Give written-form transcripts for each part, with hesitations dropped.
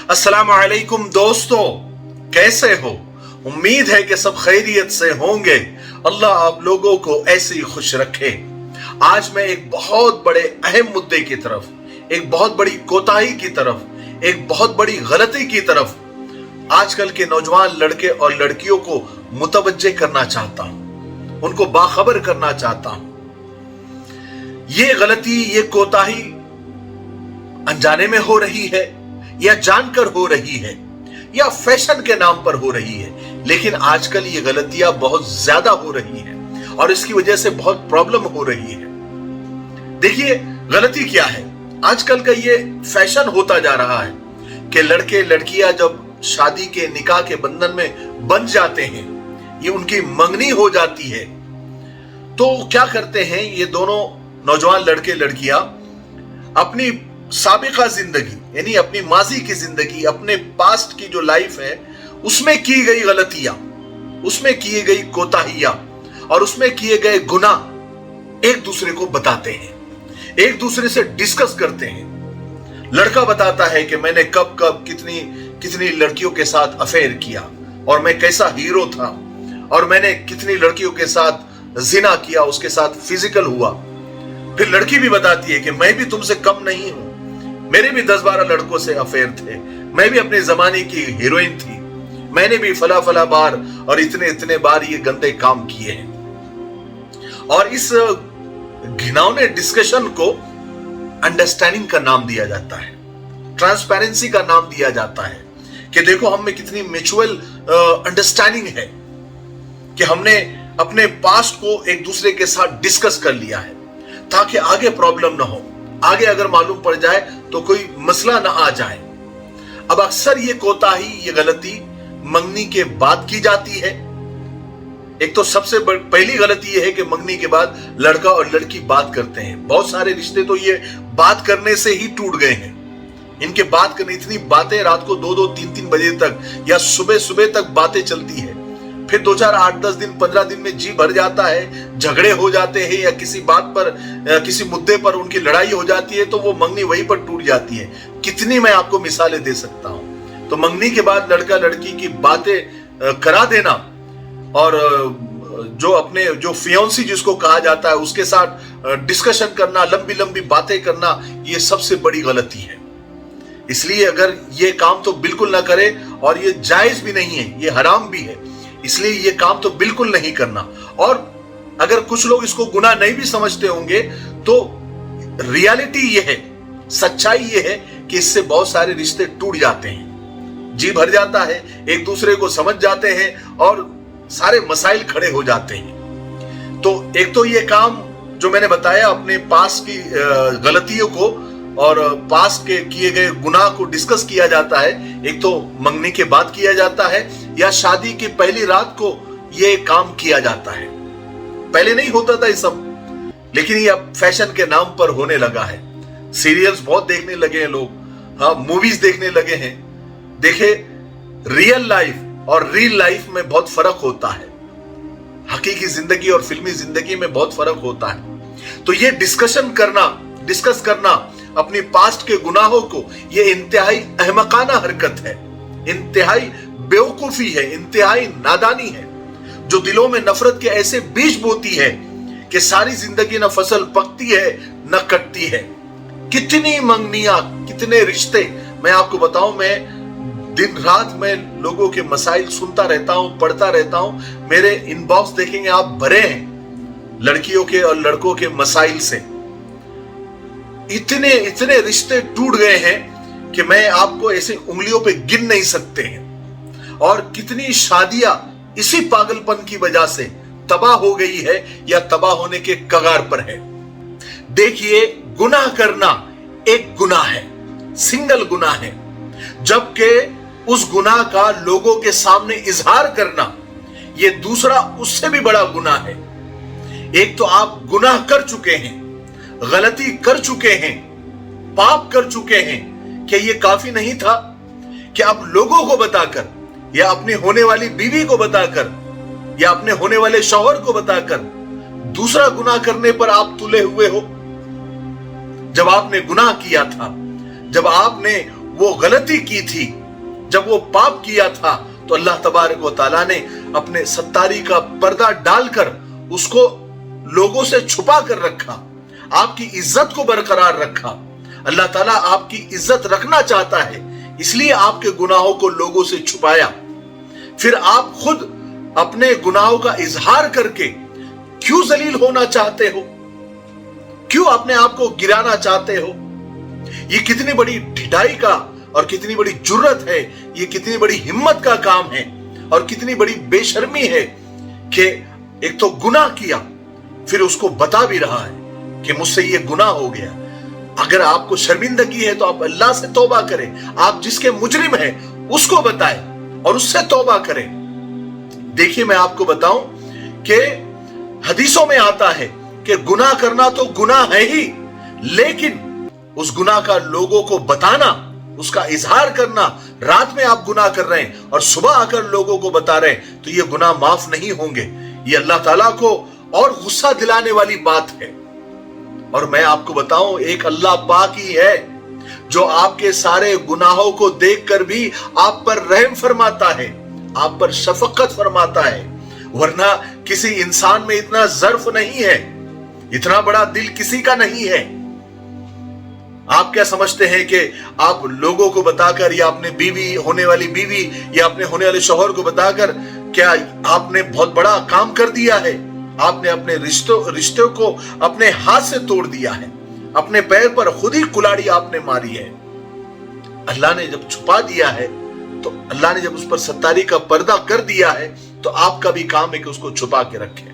अस्सलामु अलैकुम दोस्तों, कैसे हो? उम्मीद है कि सब खैरियत से होंगे। अल्लाह आप लोगों को ऐसे ही खुश रखे। आज मैं एक बहुत बड़े अहम मुद्दे की तरफ, एक बहुत बड़ी कोताही की तरफ, एक बहुत बड़ी गलती की तरफ आजकल के नौजवान लड़के और लड़कियों को मुतवज्जे करना चाहता हूं, उनको बाखबर करना चाहता हूं। ये गलती, ये कोताही अनजाने में हो रही है या जानकर हो रही है या फैशन के नाम पर हो रही है, लेकिन आजकल ये गलतियां बहुत ज्यादा हो रही हैं और इसकी वजह से बहुत प्रॉब्लम हो रही है। देखिए गलती क्या है, आजकल का ये फैशन होता जा रहा है कि लड़के लड़कियां जब शादी के निकाह के बंधन में बंध जाते हैं, ये उनकी मंगनी हो जाती है, तो क्या करते हैं ये दोनों नौजवान लड़के लड़कियां अपनी साबिका जिंदगी यानी अपनी माजी की जिंदगी, अपने पास्ट की जो लाइफ है उसमें की गई गलतियां, उसमें की गई कोताहियां और उसमें किए गए गुनाह एक दूसरे को बताते हैं, एक दूसरे से डिस्कस करते हैं। लड़का बताता है कि मैंने कब कब कितनी कितनी लड़कियों के साथ अफेयर किया और मैं कैसा हीरो था और मैंने कितनी लड़कियों के साथ जिना किया, उसके साथ फिजिकल हुआ। फिर लड़की भी बताती है कि मैं भी तुमसे कम नहीं हूं, मेरे भी 10-12 लड़कों से अफेयर थे, मैं भी अपने जमाने की हीरोइन थी, मैंने भी फला फला बार और इतने इतने बार ये गंदे काम किए हैं। और इस घिनौने डिस्कशन को अंडरस्टैंडिंग का नाम दिया जाता है, ट्रांसपेरेंसी का नाम दिया जाता है कि देखो हम में कितनी म्यूचुअल अंडरस्टैंडिंग है कि हमने अपने पास्ट को एक दूसरे के साथ डिस्कस कर लिया है ताकि आगे प्रॉब्लम ना हो, आगे अगर मालूम पड़ जाए तो कोई मसला ना आ जाए। अब अक्सर ये कोताही, ये गलती मंगनी के बाद की जाती है। एक तो सबसे पहली गलती ये है कि मंगनी के बाद लड़का और लड़की बात करते हैं। बहुत सारे रिश्ते तो ये बात करने से ही टूट गए हैं। इनके बात करने, इतनी बातें रात को 2-2, 3-3 बजे तक या सुबह सुबह तक बातें चलती है। फिर 2-4, 8-10 दिन, 15 दिन में जी भर जाता है, झगड़े हो जाते हैं या किसी बात पर, किसी मुद्दे पर उनकी लड़ाई हो जाती है तो वो मंगनी वहीं पर टूट जाती है। कितनी मैं आपको मिसालें दे सकता हूं। तो मंगनी के बाद लड़का लड़की की बातें करा देना और जो फियांसी जिसको कहा जाता है उसके साथ डिस्कशन करना, लंबी लंबी बातें करना, ये सबसे बड़ी गलती है। इसलिए अगर ये काम तो बिल्कुल ना करे, और ये जायज भी नहीं है, ये हराम भी है, इसलिए ये काम तो बिल्कुल नहीं करना। और अगर कुछ लोग इसको गुनाह नहीं भी समझते होंगे तो रियलिटी ये है, सच्चाई ये है कि इससे बहुत सारे रिश्ते टूट जाते हैं, जी भर जाता है, एक दूसरे को समझ जाते हैं और सारे मसाइल खड़े हो जाते हैं। तो एक तो ये काम जो मैंने बताया, अपने पास की गलतियों को और पास के किए गए गुनाह को डिस्कस किया जाता है। एक तो मंगनी के बाद किया जाता है या शादी की पहली रात को ये काम किया जाता है। पहले नहीं होता था ये सब, लेकिन ये अब फैशन के नाम पर होने लगा है। सीरियल्स बहुत देखने लगे हैं लोग, हाँ, मूवीज देखने लगे हैं। देखे, रियल लाइफ और रियल लाइफ में बहुत फर्क होता है। हकीकी जिंदगी और फिल्मी जिंदगी में बहुत फर्क होता है। तो ये डिस्कस करना अपनी पास्ट के गुनाहों को, ये इंतहाई अहमकाना हरकत है, इंतहाई बेवकूफी है, इंतहाई नादानी है, जो दिलों में नफरत के ऐसे बीज बोती है कि सारी जिंदगी न फसल पकती है न कटती है। कितनी मंगनियां, कितने रिश्ते, मैं आपको बताऊं, मैं दिन रात में लोगों के मसाइल सुनता रहता हूं, पढ़ता रहता हूं। मेरे इनबॉक्स देखेंगे आप, भरे हैं लड़कियों के और लड़कों के मसाइल से। इतने रिश्ते टूट गए हैं कि मैं आपको ऐसे उंगलियों पे गिन नहीं सकते हैं। और कितनी शादियां इसी पागलपन की वजह से तबाह हो गई है या तबाह होने के कगार पर है। देखिए, गुनाह करना एक गुनाह है, सिंगल गुनाह है, जबकि उस गुनाह का लोगों के सामने इजहार करना ये दूसरा, उससे भी बड़ा गुनाह है। एक तो आप गुनाह कर चुके हैं, गलती कर चुके हैं, पाप कर चुके हैं, क्या ये काफी नहीं था कि आप लोगों को बताकर या अपनी होने वाली बीवी को बताकर या अपने होने वाले शौहर को बताकर दूसरा गुनाह करने पर आप तुले हुए हो? जब आपने गुनाह किया था, जब आपने वो गलती की थी, जब वो पाप किया था, तो अल्लाह तबारक व तआला ने अपने सत्तारी का पर्दा डालकर उसको लोगों से छुपा कर रखा, आपकी इज्जत को बरकरार रखा। अल्लाह ताला आपकी इज्जत रखना चाहता है, इसलिए आपके गुनाहों को लोगों से छुपाया। फिर आप खुद अपने गुनाहों का इजहार करके क्यों जलील होना चाहते हो? क्यों अपने आप को गिराना चाहते हो? ये कितनी बड़ी ढिठाई का और कितनी बड़ी जुर्रत है, ये कितनी बड़ी हिम्मत का काम है और कितनी बड़ी बेशर्मी है कि एक तो गुनाह किया, फिर उसको बता भी रहा है कि मुझसे ये गुनाह हो गया। अगर आपको शर्मिंदगी है तो आप अल्लाह से तौबा करें, आप जिसके मुजरिम हैं उसको बताएं और उससे तौबा करें। देखिए, मैं आपको बताऊं कि हदीसों में आता है कि गुनाह करना तो गुनाह है ही, लेकिन उस गुनाह का लोगों को बताना, उसका इजहार करना, रात में आप गुनाह कर रहे हैं और सुबह आकर लोगों को बता रहे हैं, तो ये गुनाह माफ नहीं होंगे। ये अल्लाह ताला को और गुस्सा दिलाने वाली बात है। और मैं आपको बताऊं, एक अल्लाह पाक ही है जो आपके सारे गुनाहों को देखकर भी आप पर रहम फरमाता है, आप पर शफकत फरमाता है। वरना किसी इंसान में इतना ज़र्फ नहीं है, इतना बड़ा दिल किसी का नहीं है। आप क्या समझते हैं कि आप लोगों को बताकर या अपने बीवी, होने वाली बीवी या अपने होने वाले शौहर को बताकर क्या आपने बहुत बड़ा काम कर दिया है? आपने अपने रिश्तों को अपने हाथ से तोड़ दिया है, अपने पैर पर खुद ही कुल्हाड़ी आपने मारी है। अल्लाह ने जब छुपा दिया है, तो अल्लाह ने जब उस पर सत्तारी का पर्दा कर दिया है, तो आपका भी काम है कि उसको छुपा के रखें।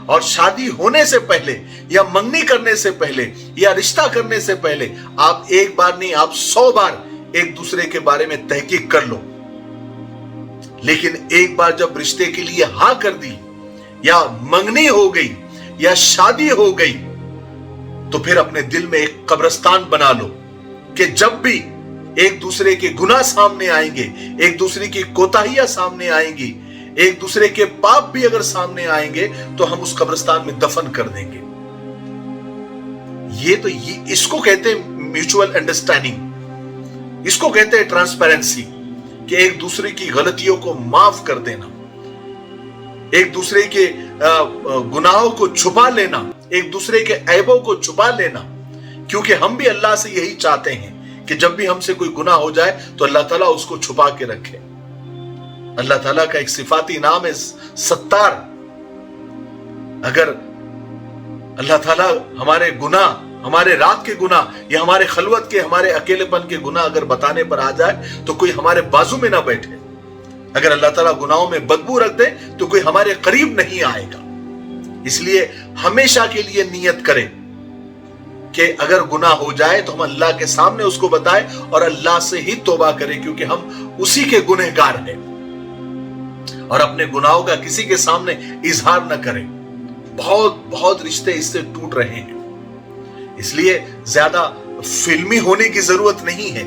और शादी होने से पहले या मंगनी करने से पहले या रिश्ता करने से पहले आप एक बार नहीं, आप 100 बार एक दूसरे के बारे में तहकीक कर लो। लेकिन एक बार जब रिश्ते के लिए हां कर दी या मंगनी हो गई या शादी हो गई, तो फिर अपने दिल में एक कब्रिस्तान बना लो कि जब भी एक दूसरे के गुनाह सामने आएंगे, एक दूसरे की कोताहियां सामने आएंगी, एक दूसरे के पाप भी अगर सामने आएंगे, तो हम उस कब्रिस्तान में दफन कर देंगे। इसको कहते हैं म्यूचुअल अंडरस्टैंडिंग, इसको कहते हैं ट्रांसपेरेंसी, कि एक दूसरे की गलतियों को माफ कर देना, एक दूसरे के गुनाहों को छुपा लेना, एक दूसरे के ऐबों को छुपा लेना। क्योंकि हम भी अल्लाह से यही चाहते हैं कि जब भी हमसे कोई गुनाह हो जाए तो अल्लाह ताला उसको छुपा के रखे। अल्लाह ताला का एक सिफाती नाम है सत्तार। अगर अल्लाह ताला हमारे गुनाह, हमारे रात के गुनाह या हमारे खलवत के, हमारे अकेलेपन के गुनाह अगर बताने पर आ जाए, तो कोई हमारे बाजू में ना बैठे। अगर अल्लाह ताला गुनाहों में बदबू रख दे, तो कोई हमारे करीब नहीं आएगा। इसलिए हमेशा के लिए नियत करें कि अगर गुनाह हो जाए तो हम अल्लाह के सामने उसको बताएं और अल्लाह से ही तौबा करें, क्योंकि हम उसी के गुनहगार हैं। और अपने गुनाहों का किसी के सामने इजहार न करें। बहुत बहुत रिश्ते इससे टूट रहे हैं। इसलिए ज्यादा फिल्मी होने की जरूरत नहीं है,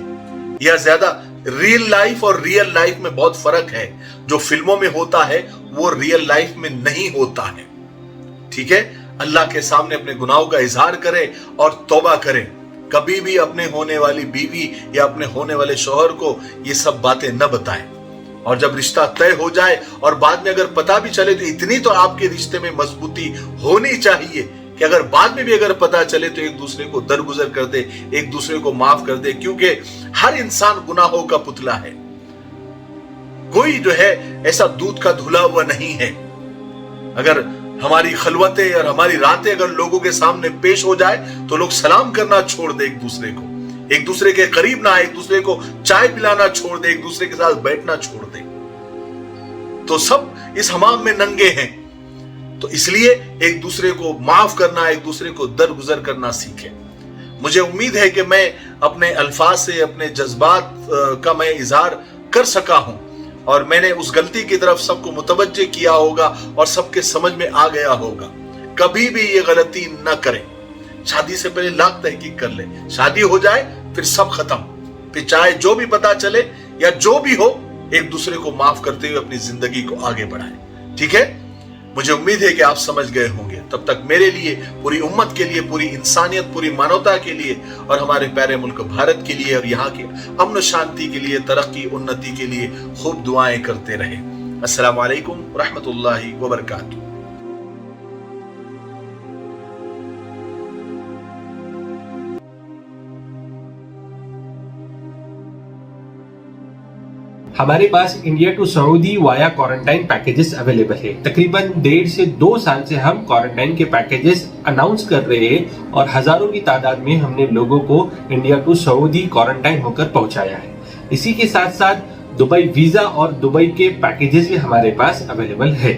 या ज्यादा रियल लाइफ और रियल लाइफ में बहुत फर्क है। जो फिल्मों में होता है वो रियल लाइफ में नहीं होता है। ठीक है, अल्लाह के सामने अपने गुनाहों का इजहार करें और तौबा करें। कभी भी अपने होने वाली बीवी या अपने होने वाले शौहर को ये सब बातें न बताएं। और जब रिश्ता तय हो जाए और बाद में अगर पता भी चले, तो इतनी तो आपके रिश्ते में मजबूती होनी चाहिए कि अगर बाद में भी अगर पता चले तो एक दूसरे को दरगुजर कर दे, एक दूसरे को माफ कर दे। क्योंकि हर इंसान गुनाहों का पुतला है, कोई जो है ऐसा दूध का धुला हुआ नहीं है। अगर हमारी खलवतें और हमारी रातें अगर लोगों के सामने पेश हो जाए, तो लोग सलाम करना छोड़ दे, एक दूसरे को, एक दूसरे के करीब ना आए, एक दूसरे को चाय पिलाना छोड़ दे, एक दूसरे के साथ बैठना छोड़ दे, तो सब इस हमाम में नंगे हैं। तो इसलिए एक दूसरे को माफ करना, एक दूसरे को दरगुजर करना सीखें। मुझे उम्मीद है कि मैं अपने अल्फाज से अपने जज्बात का मैं इजहार कर सका हूं और मैंने उस गलती की तरफ सबको मुतवज्जे किया होगा और सबके समझ में आ गया होगा। कभी भी ये गलती न करें। शादी से पहले लाख तहकीक कर ले, शादी हो जाए फिर सब खत्म, फिर चाहे जो भी पता चले या जो भी हो, एक दूसरे को माफ करते हुए अपनी जिंदगी को आगे बढ़ाएं। ठीक है, मुझे उम्मीद है कि आप समझ गए होंगे। तब तक मेरे लिए, पूरी उम्मत के लिए, पूरी इंसानियत, पूरी मानवता के लिए और हमारे प्यारे मुल्क भारत के लिए और यहाँ के अमन शांति के लिए, तरक्की उन्नति के लिए खूब दुआएं करते रहे। अस्सलामु अलैकुम रहमतुल्लाहि व बरकातुहू। हमारे पास India to Saudi via quarantine packages available है। तकरीबन 1.5 से 2 साल से हम क्वारंटाइन के पैकेजेस अनाउंस कर रहे हैं और हजारों की तादाद में हमने लोगों को इंडिया टू सऊदी क्वारंटाइन होकर पहुंचाया है। इसी के साथ साथ दुबई वीजा और दुबई के पैकेजेस भी हमारे पास अवेलेबल है।